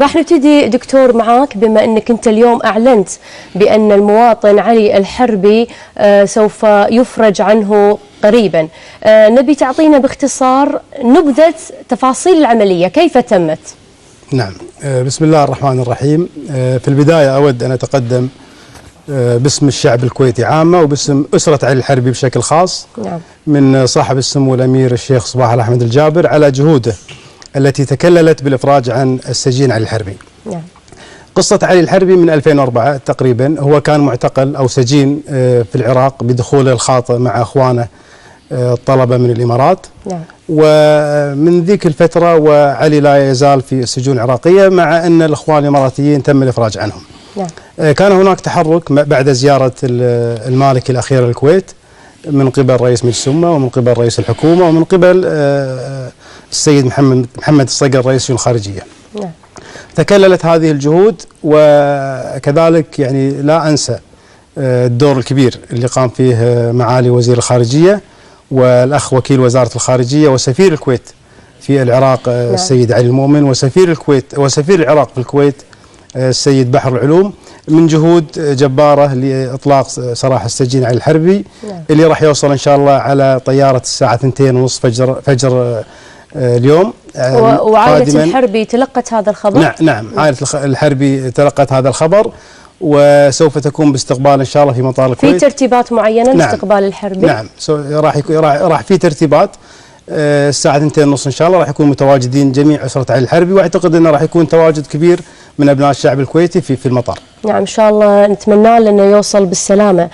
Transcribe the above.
راح نبتدي دكتور معاك، بما أنك أنت اليوم أعلنت بأن المواطن علي الحربي سوف يفرج عنه قريبا. نبي تعطينا باختصار نبذة تفاصيل العملية، كيف تمت؟ نعم، بسم الله الرحمن الرحيم. في البداية أود أن أتقدم باسم الشعب الكويتي عامة وباسم أسرة علي الحربي بشكل خاص، نعم، من صاحب السمو الأمير الشيخ صباح الأحمد الجابر على جهوده التي تكللت بالإفراج عن السجين علي الحربي. نعم. قصة علي الحربي من 2004 تقريبا، هو كان معتقل أو سجين في العراق بدخوله الخاطئ مع أخوانه الطلبة من الإمارات. نعم. ومن ذيك الفترة وعلي لا يزال في السجون العراقية، مع أن الإخوان الإماراتيين تم الإفراج عنهم. نعم. كان هناك تحرك بعد زيارة المالكي الأخيرة للكويت من قبل رئيس مجلس الأمة ومن قبل رئيس الحكومة ومن قبل السيد محمد الصقر رئيس الخارجية. نعم. تكللت هذه الجهود، وكذلك يعني لا أنسى الدور الكبير اللي قام فيه معالي وزير الخارجية والأخ وكيل وزارة الخارجية وسفير الكويت في العراق السيد علي المؤمن، وسفير الكويت وسفير العراق في الكويت السيد بحر العلوم، من جهود جبارة لإطلاق سراح السجين علي الحربي. نعم. اللي راح يوصل إن شاء الله على طيارة الساعة 2:30 فجر اليوم. وعائلة الحربي تلقت هذا الخبر؟ نعم، عائلة الحربي تلقت هذا الخبر، وسوف تكون باستقبال ان شاء الله في مطار الكويت. في ترتيبات معينه لاستقبال الحربي؟ نعم، راح في ترتيبات. الساعه 2:30 ان شاء الله راح يكون متواجدين جميع اسره علي الحربي، واعتقد انه راح يكون تواجد كبير من ابناء الشعب الكويتي في المطار. نعم ان شاء الله، نتمنى له انه يوصل بالسلامه.